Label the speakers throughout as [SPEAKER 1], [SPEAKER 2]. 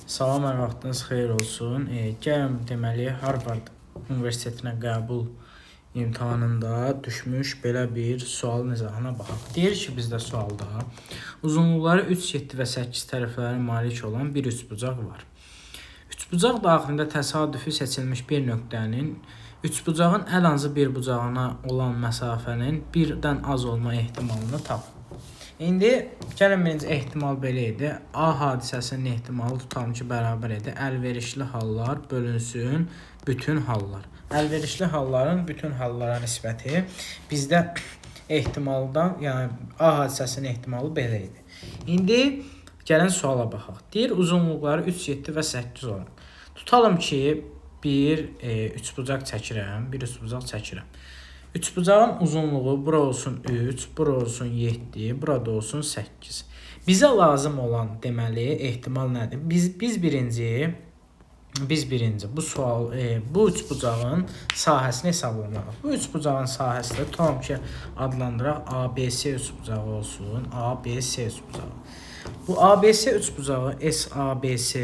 [SPEAKER 1] Salam, hər vaxtınız xeyir olsun. Gəlin deməli Harvard Universitetinə qəbul imtahanında düşmüş belə bir sual nizahına baxaq. Deyir ki, bizdə sualda uzunluqları 3, 7 və 8 tərəflərə malik olan bir üçbucaq var. Üçbucaq daxilində təsadüfi seçilmiş bir nöqtənin üçbucağın ən azı bir bucağına olan məsafənin birdən az olma ehtimalını tapın. İndi gəlin birinci ehtimal belə idi. A hadisəsinin ehtimalı tutalım ki, bərabər idi. Əlverişli hallar bölünsün bütün hallar. Əlverişli halların bütün hallara nisbəti bizdə ehtimaldan, yəni A hadisəsinin ehtimalı belə idi. İndi gəlin suala baxaq. Deyir uzunluqları 3, 7 və 8 olan. Tutalım ki, bir üçbucaq çəkirəm, bir üçbucaq çəkirəm. Üçbucağın uzunluğu bura olsun 3, bura olsun 7, burada olsun 8. Bizə lazım olan deməli ehtimal nədir? Biz birinci bu sual bu üçbucağın sahəsini hesablamalıyıq. Bu üçbucağın sahəsi də tutalım ki, adlandıraq ABC üçbucağı olsun. ABC üçbucağı. Bu ABC üçbucağı SABC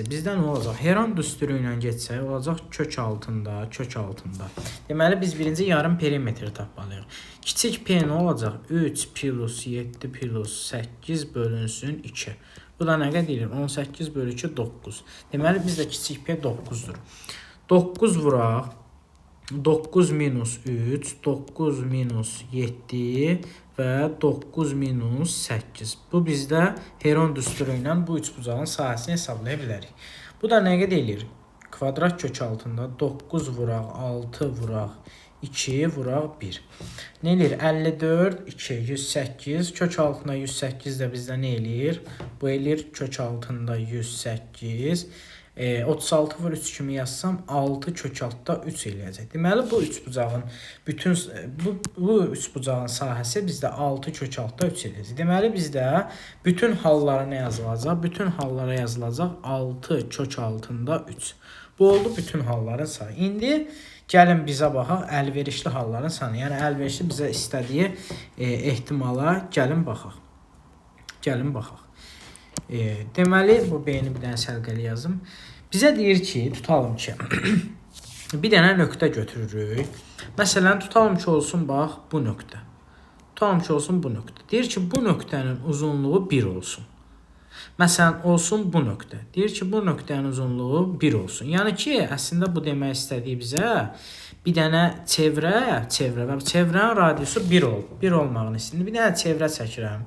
[SPEAKER 1] bizdə nə olacaq? Heron düsturu ilə getsək olacaq kök altında. Deməli biz birinci yarım perimetri tapmalıyıq. Kiçik P nə olacaq? 3 plus 7 plus 8 bölünsün 2. Bu da nə qədər? 18 bölü 2 9. Deməli bizdə kiçik P 9-dur. 9 vuraq. 9 minus 3, 9 minus 7 və 9 minus 8. Bu bizdə Heron düsturu ilə bu üçbucağın sahəsini hesablaya bilərik. Bu da nə qədər eləyir? Kvadrat kök altında 9 vuraq, 6 vuraq, 2 vuraq 1. Nə eləyir? 54, 2, 108. Kök altında 108 də bizdə nə eləyir? Bu eləyir kök altında 108. 36 vur 3 kimi yazsam 6 kök altda 3 eləyəcək. Deməli bu üçbucağın bütün bu üçbucağın sahəsi bizdə 6 kök altda 3 eləyəcək. Deməli bizdə bütün hallara nə yazılacaq? Bütün hallara yazılacaq 6 kök altında 3. Bu oldu bütün halların sayı. İndi gəlin bizə baxaq əlverişli halların sayı. Yəni əlverişli bizə istədiyi ehtimala gəlin baxaq. Deməli bu B-ni bir dənə səlqəli yazım. Bizə deyir ki, tutalım ki, bir dənə nöqtə götürürük. Məsələn, tutalım ki, olsun bax bu nöqtə. Deyir ki, bu nöqtənin uzunluğu 1 olsun. Məsələn, olsun bu nöqtə. Deyir ki, bu nöqtənin uzunluğu 1 olsun. Yəni ki, əslində bu demək istədiyi bizə bir dənə çevrə və çevrənin radiusu 1 olmağını istəyir. Bir dənə çevrə çəkirəm.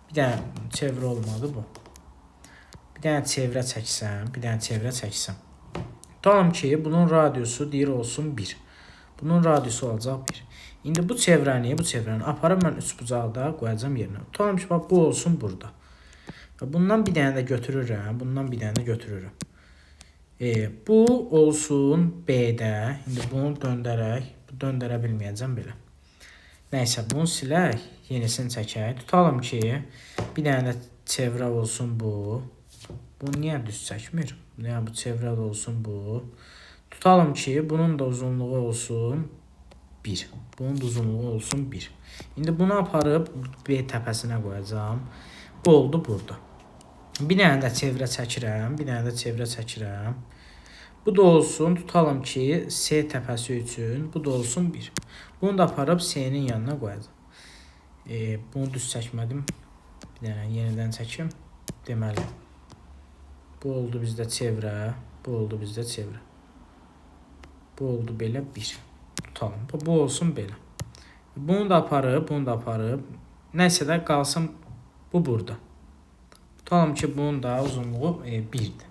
[SPEAKER 1] Bir dənə çevrə olmadı bu. Bir dənə çevrə çəksəm. Tutalım ki, bunun radiusu deyir olsun 1. Bunun radiusu olacaq 1. İndi bu çevrəni aparıb mən üçbucaqda qoyacam yerinə. Tutalım ki, bax, bu olsun burada. Bundan bir dənə də götürürəm. Bu olsun B-də. İndi bunu döndərə bilməyəcəm belə. Nəysə, bunu silək, yenisini çəkək. Tutalım ki, bir dənə də çevrə olsun bu. Bu niyə düz çəkmir? Yəni bu çevrə də olsun bu. Tutalım ki, bunun da uzunluğu olsun 1. İndi bunu aparıb B təpəsinə qoyacağam. Bu oldu burada. Bir dənə də çevrə çəkirəm. Bu da olsun, tutalım ki, C təpəsi üçün bu da olsun 1. Bunu da aparıb C-nin yanına qoyacağım. Bunu düz çəkmədim. Bir dənə yenidən çəkim. Deməli, bu oldu bizdə çevrə, bu oldu belə 1. Tutalım, bu olsun belə. Bunu da aparıb, nəsə də qalsın bu burada. Tutalım ki, bunun da uzunluğu 1-dir.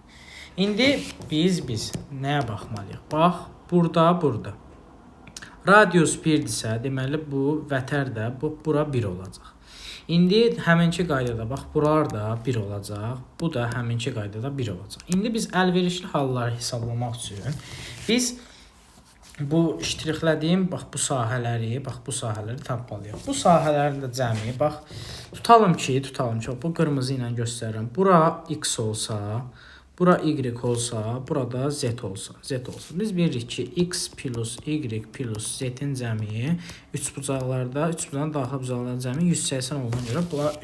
[SPEAKER 1] İndi biz nəyə baxmalıyıq? Bax, burada. Radius 1-dirsə, deməli bu vətər də bura 1 olacaq. İndi həminki qaydada bax, buralar da 1 olacaq. Bu da həminki qaydada 1 olacaq. İndi biz əlverişli halları hesablamaq üçün biz bu ştrixlədiyim bax bu sahələri tapmalıyıq. Bu sahələrin də cəmi bax tutalım ki, bu qırmızı ilə göstərirəm. Bura x olsa, Bura y olsa, burada z olsa, Biz bilirik ki x plus y plus z-in cəmi üçbucaqlarda, üçbucağın daxil bucaqların cəmi 180 olduğuna görə bunlar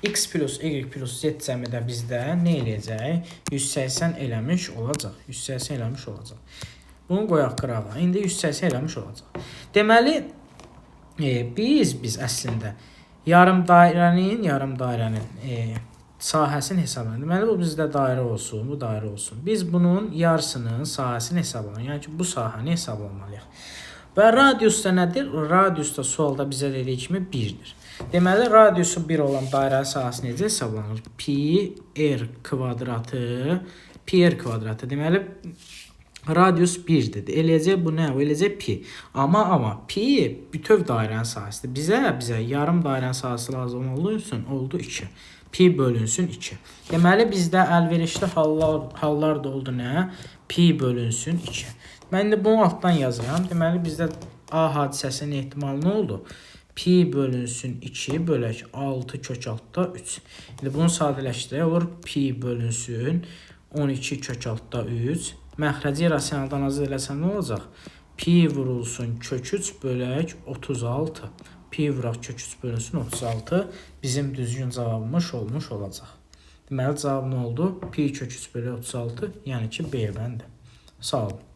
[SPEAKER 1] x plus y plus z cəmi də bizdə nə eləyəcək? 180 eləmiş olacaq. 180 eləmiş olacaq. Bunu qoyaq qırağa. İndi 180 eləmiş olacaq. Deməli, biz əslində yarım dairənin sahəsini hesablayırıq. Deməli, bu bizdə dairə olsun, bu dairə olsun. Biz bunun yarısının sahəsini hesablayırıq. Yəni ki, bu sahəni hesablamalıyıq. Və radius da nədir? Radius da sualda bizə dediyi kimi 1-dir. Deməli, radiusu 1 olan dairənin sahəsi necə hesablanır? Pi r kvadratı. Deməli, radius 1-dir. Eləyəcək bu nə? O eləyəcək pi. Amma pi bütöv dairənin sahəsidir. Bizə yarım dairənin sahəsi lazım oldu 2. Pi bölünsün 2. Deməli, bizdə əlverişli hallar da oldu nə? Pi bölünsün 2. Mən indi bunu altdan yazıram. Deməli, bizdə A hadisəsinin ehtimalı nə oldu? Pi bölünsün 2 bölək 6 kök altda 3. İndi bunu sadələşdirək. Olur pi bölünsün 12 kök altda 3. Məxrəci rasionaldan azad eləsən nə olacaq? Pi vurulsun kök 3 bölək 36. Pi vuraq kök 3 bölünsün 36. Bizim düzgün cavabımız olmuş olacaq. Deməli, cavab nə oldu? Pi kök 3 bölü 36, yəni ki, B bəndi. Sağ olun.